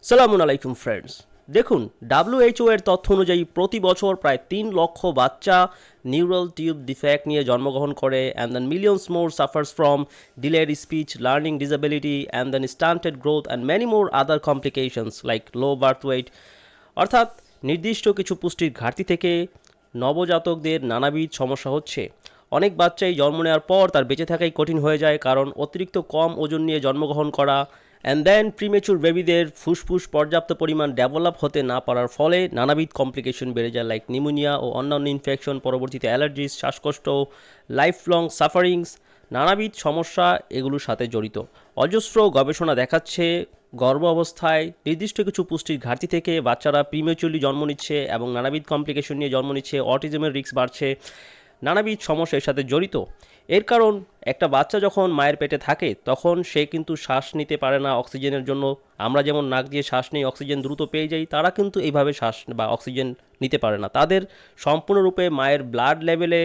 সালামুন আলাইকুম ফ্রেন্ডস। দেখুন, WHO এর তথ্য অনুযায়ী প্রতি বছর প্রায় ৩ লক্ষ বাচ্চা নিউরাল টিউব ডিফেক্ট নিয়ে জন্মগ্রহণ করে, and then millions more suffers from delayed speech, learning disability, and then stunted growth and many more other complications like low birth weight. অর্থাৎ নির্দিষ্ট কিছু পুষ্টির ঘাটতি থেকে নবজাতকদের নানাবিধ সমস্যা হচ্ছে। অনেক বাচ্চাই জন্ম নেওয়ার পর তার বেঁচে থাকাই কঠিন হয়ে যায়, কারণ অতিরিক্ত কম ওজন নিয়ে জন্মগ্রহণ করা। অ্যান্ড দেন প্রিমেচুর বেবিদের ফুসফুস পর্যাপ্ত পরিমাণ ডেভেলপ হতে না পারার ফলে নানাবিধ কমপ্লিকেশন বেড়ে যায়, লাইক নিউমোনিয়া ও অন্যান্য ইনফেকশন, পরবর্তীতে অ্যালার্জিস, শ্বাসকষ্ট, লাইফ লং সাফারিংস, নানাবিধ সমস্যা এগুলোর সাথে জড়িত। অজস্র গবেষণা দেখাচ্ছে গর্ভ অবস্থায় নির্দিষ্ট কিছু পুষ্টির ঘাটতি থেকে বাচ্চারা প্রিমেচুরলি জন্ম নিচ্ছে এবং নানাবিধ কমপ্লিকেশন নিয়ে জন্ম নিচ্ছে, অটিজমের রিস্ক বাড়ছে, নানাবিধ সমস্যা এর সাথে জড়িত। এর কারণ, একটা বাচ্চা যখন মায়ের পেটে থাকে তখন সে কিন্তু শ্বাস নিতে পারে না অক্সিজেনের জন্য। আমরা যেমন নাক দিয়ে শ্বাস নিই, অক্সিজেন দ্রুত পেয়ে যাই, তারা কিন্তু এইভাবে শ্বাস বা অক্সিজেন নিতে পারে না। তাদের সম্পূর্ণরূপে মায়ের ব্লাড লেভেলে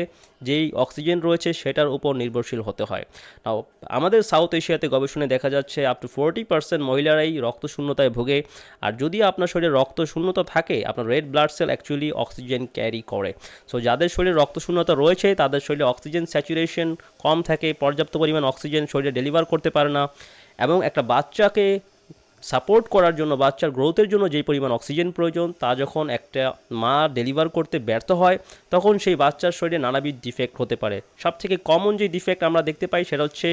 যেই অক্সিজেন রয়েছে সেটার উপর নির্ভরশীল হতে হয়। নাও, আমাদের সাউথ এশিয়াতে গবেষণায় দেখা যাচ্ছে আপ টু 40% মহিলারাই রক্তশূন্যতায় ভোগে। আর যদি আপনার শরীরে রক্তশূন্যতা থাকে, আপনার red blood cell actually oxygen carry করে। সো যাদের শরীরে রক্তশূন্যতা রয়েছে তাদের শরীরে অক্সিজেন স্যাচুরেশন কম থাকে, পর্যাপ্ত পরিমাণ অক্সিজেন শরীরে ডেলিভার করতে পারে না। এবং একটা বাচ্চাকে সাপোর্ট করার জন্য, বাচ্চার গ্রোথের জন্য যেই পরিমাণ অক্সিজেন প্রয়োজন, তা যখন একটা মা ডেলিভার করতে ব্যর্থ হয় তখন সেই বাচ্চার শরীরে নানাবিধ ডিফেক্ট হতে পারে। সবথেকে কমন যে ডিফেক্ট আমরা দেখতে পাই সেটা হচ্ছে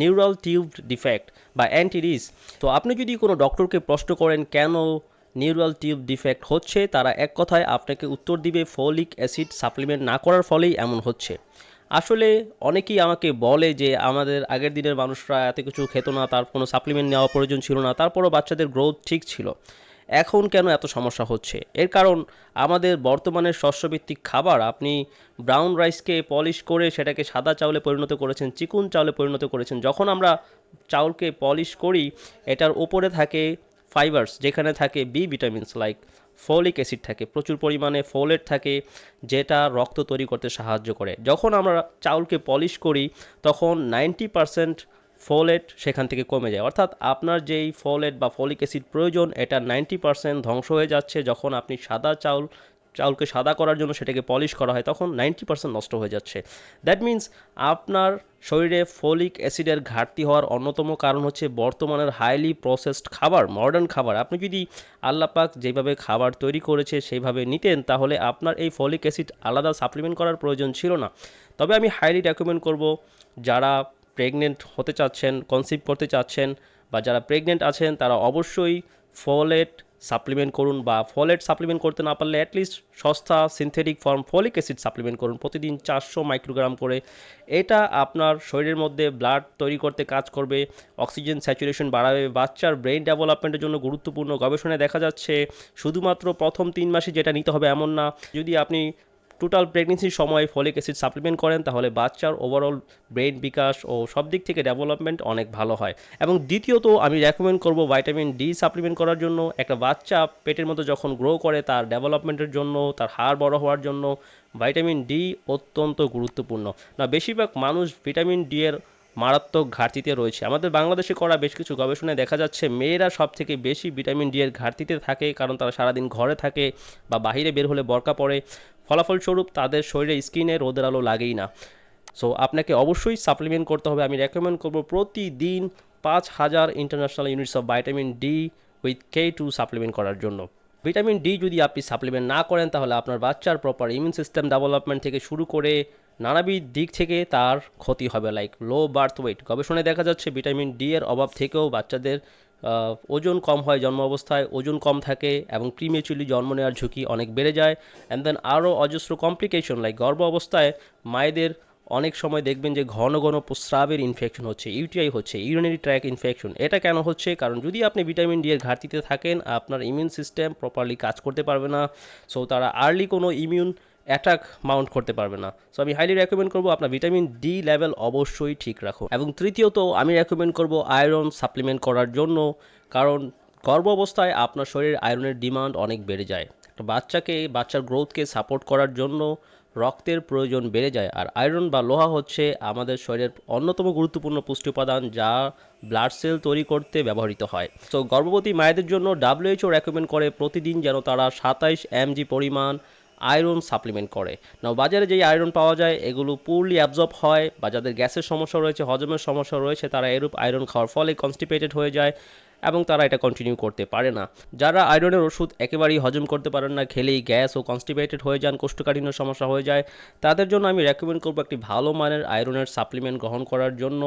নিউরাল টিউব ডিফেক্ট বা অ্যান্টিরিস। তো আপনি যদি কোনো ডক্টরকে প্রশ্ন করেন কেন নিউরাল টিউব ডিফেক্ট হচ্ছে, তারা এক কথায় আপনাকে উত্তর দিবে ফলিক অ্যাসিড সাপ্লিমেন্ট না করার ফলেই এমন হচ্ছে। আসলে অনেকেই আমাকে বলে যে আমাদের আগের দিনের মানুষরা এত কিছু খেত না, তার কোনো সাপ্লিমেন্ট নেওয়া প্রয়োজন ছিল না, তারপরও বাচ্চাদের গ্রোথ ঠিক ছিল, এখন কেন এত সমস্যা হচ্ছে? এর কারণ, আমাদের বর্তমানের শস্যভিত্তিক খাবার, আপনি ব্রাউন রাইসকে পলিশ করে সেটাকে সাদা চাউলে পরিণত করেছেন, চিকুন চাউলে পরিণত করেছেন। যখন আমরা চাউলকে পলিশ করি, এটার ওপরে থাকে ফাইবার্স, যেখানে থাকে B vitamins like folic acid থাকে, প্রচুর পরিমাণে ফোলেট থাকে, যেটা রক্ত তৈরি করতে সাহায্য করে। যখন আমরা চাউলকে পলিশ করি তখন 90% ফোলেট সেখান থেকে কমে যায়, অর্থাৎ আপনার যেই ফোলেট বা ফলিক অ্যাসিড প্রয়োজন এটা 90% ধ্বংস হয়ে যাচ্ছে। যখন আপনি চাউলকে সাদা করার জন্য সেটাকে পলিশ করা হয় তখন 90% নষ্ট হয়ে যাচ্ছে। দ্যাট মিন্স আপনার শরীরে ফলিক অ্যাসিডের ঘাটতি হওয়ার অন্যতম কারণ হচ্ছে বর্তমানের হাইলি প্রসেসড খাবার, মডার্ন খাবার। আপনি যদি আল্লাপাক যেভাবে খাবার তৈরি করেছে সেইভাবে নিতেন তাহলে আপনার এই ফলিক অ্যাসিড আলাদা সাপ্লিমেন্ট করার প্রয়োজন ছিল না। তবে আমি হাইলি রেকমেন্ড করব, যারা প্রেগনেন্ট হতে চাচ্ছেন, কনসিভ করতে চাচ্ছেন, বা যারা প্রেগনেন্ট আছেন তারা অবশ্যই ফোলেট সাপ্লিমেন্ট করুন, বা ফোলেট সাপ্লিমেন্ট করতে না পারলে অ্যাটলিস্ট সস্তা synthetic form folic acid supplement করুন প্রতিদিন 400 মাইক্রোগ্রাম করে। এটা আপনার শরীরের মধ্যে ব্লাড তৈরি করতে কাজ করবে, অক্সিজেন স্যাচুরেশন বাড়াবে, বাচ্চার ব্রেন ডেভেলপমেন্টের জন্য গুরুত্বপূর্ণ। গবেষণায় দেখা যাচ্ছে শুধুমাত্র প্রথম 3 মাসে যেটা নিতে হবে এমন না, যদি আপনি টোটাল প্রেগনেন্সির সময় ফলিক অ্যাসিড সাপ্লিমেন্ট করেন তাহলে বাচ্চার ওভারঅল ব্রেন বিকাশ ও সব দিক থেকে ডেভেলপমেন্ট অনেক ভালো হয়। এবং দ্বিতীয়ত আমি রেকমেন্ড করব ভাইটামিন ডি সাপ্লিমেন্ট করার জন্য। একটা বাচ্চা পেটের মধ্যে যখন গ্রো করে তার ডেভেলপমেন্টের জন্য, তার হাড় বড় হওয়ার জন্য ভাইটামিন ডি অত্যন্ত গুরুত্বপূর্ণ। না, বেশিরভাগ মানুষ ভিটামিন ডি এর মারাত্মক ঘাটতিতে রয়েছে। আমাদের বাংলাদেশে করা বেশ কিছু গবেষণায় দেখা যাচ্ছে মেয়েরা সব থেকে বেশি ভিটামিন ডি এর ঘাটতিতে থাকে, কারণ তারা সারাদিন ঘরে থাকে বা বাইরে বের হলে বোরকা পরে। ফলাফলস্বরূপ তাদের শরীরে স্কিনে রোদের আলো লাগেই না। সো আপনাকে অবশ্যই সাপ্লিমেন্ট করতে হবে। আমি রেকমেন্ড করব প্রতিদিন 5000 international units of vitamin D with K2 supplement করার জন্য। ভিটামিন ডি যদি আপনি সাপ্লিমেন্ট না করেন তাহলে আপনার বাচ্চার প্রপার ইমিউন সিস্টেম ডেভেলপমেন্ট থেকে শুরু করে নানাবিধ দিক থেকে তার ক্ষতি হবে, লাইক লো বার্থ ওয়েট। গবেষণায় দেখা যাচ্ছে ভিটামিন ডি এর অভাব থেকেও বাচ্চাদের ওজন কম হয়, জন্ম অবস্থায় ওজন কম থাকে এবং প্রিমেচুরলি জন্ম নেওয়ার ঝুঁকি অনেক বেড়ে যায়। অ্যান্ড দেন আরও অজস্র কমপ্লিকেশন, লাইক গর্ভ অবস্থায় মায়েদের অনেক সময় দেখবেন যে ঘন ঘন প্রস্রাবের ইনফেকশন হচ্ছে, ইউটিআই হচ্ছে, ইউরিনারি ট্র্যাক ইনফেকশন। এটা কেন হচ্ছে? কারণ যদি আপনি ভিটামিন ডি এর ঘাটতিতে থাকেন আপনার ইমিউন সিস্টেম প্রপারলি কাজ করতে পারবে না। সো তারা আর্লি কোনো ইমিউন অ্যাটাক মাউন্ট করতে পারবে না। সো আমি হাইলি রেকমেন্ড করবো আপনার ভিটামিন ডি লেভেল অবশ্যই ঠিক রাখো। এবং তৃতীয়ত আমি রেকমেন্ড করবো আয়রন সাপ্লিমেন্ট করার জন্য, কারণ গর্ভ অবস্থায় আপনার শরীরে আয়রনের ডিমান্ড অনেক বেড়ে যায়। একটা বাচ্চার গ্রোথকে সাপোর্ট করার জন্য রক্তের প্রয়োজন বেড়ে যায়। আর আয়রন বা লোহা হচ্ছে আমাদের শরীরের অন্যতম গুরুত্বপূর্ণ পুষ্টি উপাদান, যা ব্লাড সেল তৈরি করতে ব্যবহৃত হয়। তো গর্ভবতী মায়েদের জন্য WHO রেকমেন্ড করে প্রতিদিন যেন তারা 27 mg পরিমাণ আয়রন সাপ্লিমেন্ট করে। নাও বাজারে যেই আয়রন পাওয়া যায় এগুলো পুরলি অ্যাবজর্ব হয়, বা যাদের গ্যাসের সমস্যা রয়েছে, হজমের সমস্যা রয়েছে, তারা এরূপ আয়রন খাওয়ার ফলে কনস্টিপেটেড হয়ে যায় এবং তারা এটা কন্টিনিউ করতে পারে না। যারা আয়রনের ওষুধ একেবারেই হজম করতে পারেন না, খেলেই গ্যাস ও কনস্টিপেটেড হয়ে যান, কোষ্ঠকাঠিন্যের সমস্যা হয়ে যায়, তাদের জন্য আমি রেকমেন্ড করবো একটি ভালো মানের আয়রনের সাপ্লিমেন্ট গ্রহণ করার জন্য,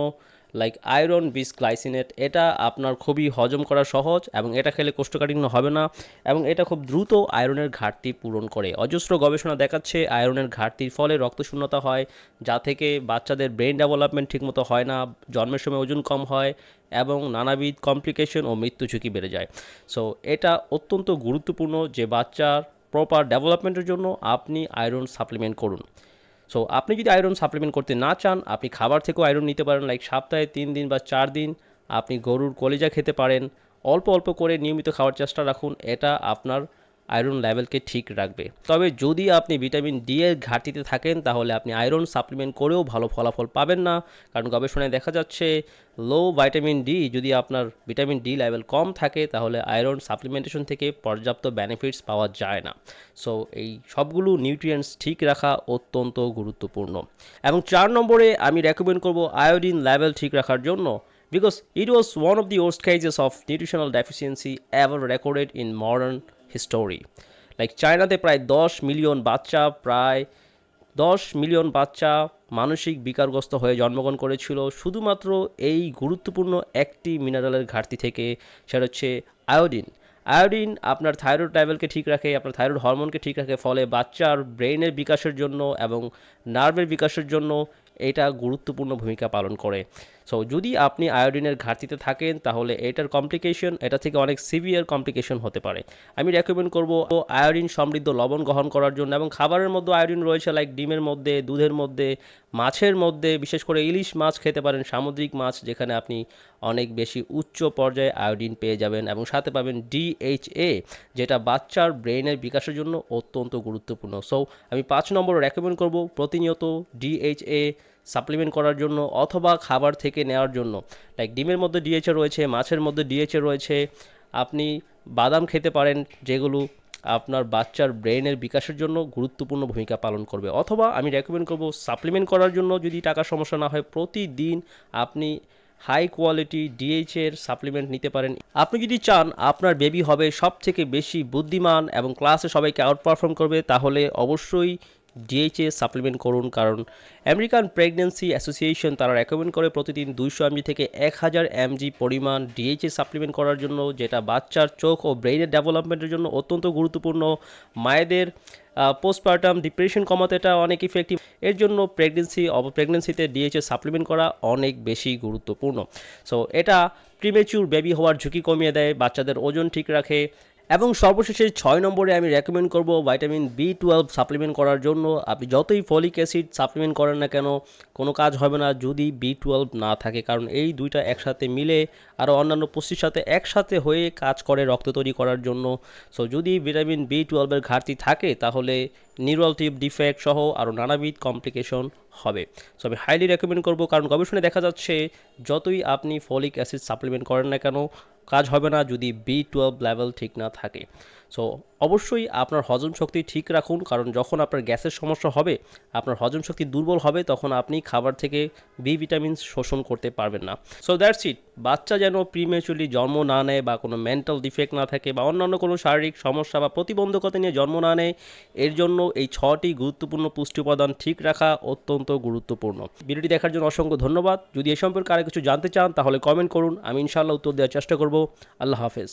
লাইক আয়রন বিসগ্লাইসিনেট। এটা আপনার খুবই হজম করা সহজ এবং এটা খেলে কোষ্ঠকাঠিন্য হবে না, এবং এটা খুব দ্রুত আয়রনের ঘাটতি পূরণ করে। অজস্র গবেষণা দেখাচ্ছে আয়রনের ঘাটতির ফলে রক্তশূন্যতা হয়, যা থেকে বাচ্চাদের ব্রেন ডেভেলপমেন্ট ঠিকমতো হয় না, জন্মের সময় ওজন কম হয় এবং নানাবিধ কমপ্লিকেশন ও মৃত্যু ঝুঁকি বেড়ে যায়। সো এটা অত্যন্ত গুরুত্বপূর্ণ যে বাচ্চার প্রপার ডেভেলপমেন্টের জন্য আপনি আয়রন সাপ্লিমেন্ট করুন। সো আপনি যদি আয়রন সাপ্লিমেন্ট করতে না চান, আপনি খাবার থেকেও আয়রন নিতে পারেন। লাইক সপ্তাহে 3 দিন বা 4 দিন আপনি গরুর কলিজা খেতে পারেন। অল্প অল্প করে নিয়মিত খাওয়ার চেষ্টা রাখুন, এটা আপনার আয়রন লেভেলকে ঠিক রাখবে। তবে যদি আপনি ভিটামিন ডি এর ঘাটতিতে থাকেন, তাহলে আপনি আয়রন সাপ্লিমেন্ট করেও ভালো ফলাফল পাবেন না, কারণ গবেষণায় দেখা যাচ্ছে লো ভিটামিন ডি, যদি আপনার ভিটামিন ডি লেভেল কম থাকে তাহলে আয়রন সাপ্লিমেন্টেশন থেকে পর্যাপ্ত বেনিফিটস পাওয়া যায় না। সো এই সবগুলো নিউট্রিয়েন্টস ঠিক রাখা অত্যন্ত গুরুত্বপূর্ণ। এবং 4 নম্বরে আমি রেকমেন্ড করব আয়োডিন লেভেল ঠিক রাখার জন্য, because it was one of the worst cases of nutritional deficiency ever recorded in modern history. Like চায়নাতে প্রায় 10 মিলিয়ন বাচ্চা মানসিক বিকারগ্রস্ত হয়ে জন্মগ্রহণ করেছিল শুধুমাত্র এই গুরুত্বপূর্ণ একটি মিনারেলের ঘাটতি থেকে, সেটা হচ্ছে আয়োডিন। আয়োডিন আপনার থাইরয়েড লেভেলকে ঠিক রাখে, আপনার থাইরয়েড হরমোনকে ঠিক রাখে, ফলে বাচ্চার ব্রেনের বিকাশের জন্য এবং নার্ভের বিকাশের জন্য এটা গুরুত্বপূর্ণ ভূমিকা পালন করে। সো যদি আপনি আয়োডিনের ঘাটতিতে থাকেন তাহলে এটার কমপ্লিকেশন, এটা থেকে অনেক সিভিয়ার কমপ্লিকেশন হতে পারে। আমি রেকমেন্ড করব আয়োডিন সমৃদ্ধ লবণ গ্রহণ করার জন্য, এবং খাবারের মধ্যে আয়োডিন রয়েছে, লাইক ডিমের মধ্যে, দুধের মধ্যে, মাছের মধ্যে, বিশেষ করে ইলিশ মাছ খেতে পারেন, সামুদ্রিক মাছ, যেখানে আপনি অনেক বেশি উচ্চ পর্যায়ে আয়োডিন পেয়ে যাবেন, এবং সাথে পাবেন DHA, যেটা বাচ্চার ব্রেনের বিকাশের জন্য অত্যন্ত গুরুত্বপূর্ণ। সো আমি 5 নম্বর রেকমেন্ড করব প্রতিনিয়ত DHA সাপ্লিমেন্ট করার জন্য অথবা খাবার থেকে নেওয়ার জন্য। লাইক ডিমের মধ্যে DHA রয়েছে, মাছের মধ্যে DHA রয়েছে, আপনি বাদাম খেতে পারেন, যেগুলো আপনার বাচ্চার ব্রেনের বিকাশের জন্য গুরুত্বপূর্ণ ভূমিকা পালন করবে। অথবা আমি রেকমেন্ড করব সাপ্লিমেন্ট করার জন্য, যদি টাকার সমস্যা না হয়, প্রতিদিন আপনি হাই কোয়ালিটি DHA এর সাপ্লিমেন্ট নিতে পারেন। আপনি যদি চান আপনার বেবি হবে সব থেকে বেশি বুদ্ধিমান এবং ক্লাসে সবাইকে আউট পারফর্ম করবে, তাহলে অবশ্যই DHA সাপ্লিমেন্ট করুন, কারণ আমেরিকান প্রেগন্যান্সি অ্যাসোসিয়েশন তারা রেকমেন্ড করে প্রতিদিন 200 mg থেকে 1000 mg পরিমাণ DHA সাপ্লিমেন্ট করার জন্য, যেটা বাচ্চার চোখ ও ব্রেইনের ডেভেলপমেন্টের জন্য অত্যন্ত গুরুত্বপূর্ণ। মায়েদের পোস্টপার্টাম ডিপ্রেশন কমাতে এটা অনেক ইফেক্টিভ। এর জন্য প্রেগন্যান্সিতে DHA সাপ্লিমেন্ট করা অনেক বেশি গুরুত্বপূর্ণ। সো এটা প্রিমেচুর বেবি হওয়ার ঝুঁকি কমিয়ে দেয়, বাচ্চাদের ওজন ঠিক রাখে। এবং সর্বশেষে 6 নম্বরে আমি রেকমেন্ড করব ভিটামিন B12 সাপ্লিমেন্ট করার জন্য। আপনি যতই ফলিক অ্যাসিড সাপ্লিমেন্ট করেন না কেন, কোনো কাজ হবে না যদি B12 না থাকে, কারণ এই দুইটা একসাথে মিলে আরও অন্যান্য পুষ্টির সাথে একসাথে হয়ে কাজ করে রক্ত তৈরি করার জন্য। সো যদি ভিটামিন B12 এর ঘাটতি থাকে তাহলে নিউরাল টিউব ডিফেক্ট সহ আরও নানাবিধ কমপ্লিকেশন হবে। সো আমি হাইলি রেকমেন্ড করব, কারণ গবেষণায় দেখা যাচ্ছে যতই আপনি ফলিক অ্যাসিড সাপ্লিমেন্ট করেন না কেন, কাজ হবে না যদি B12 লেভেল ঠিক না থাকে। সো অবশ্যই আপনার হজম শক্তি ঠিক রাখুন, কারণ যখন আপনার গ্যাসের সমস্যা হবে, আপনার হজম শক্তি দুর্বল হবে, তখন আপনি খাবার থেকে বি ভিটামিন শোষণ করতে পারবেন না। So that's it. বাচ্চা যেন প্রিমেচুরলি জন্ম না নেয়, বা কোনো মেন্টাল ডিফেক্ট না থাকে, বা অন্যান্য কোনো শারীরিক সমস্যা বা প্রতিবন্ধকতা নিয়ে জন্ম না নেয়, এর জন্য এই 6টি গুরুত্বপূর্ণ পুষ্টি উপাদান ঠিক রাখা অত্যন্ত গুরুত্বপূর্ণ। ভিডিওটি দেখার জন্য অসংখ্য ধন্যবাদ। যদি এ সম্পর্কে আরও কিছু জানতে চান তাহলে কমেন্ট করুন, আমি ইনশাআল্লাহ উত্তর দেওয়ার চেষ্টা করব। আল্লাহ হাফেজ।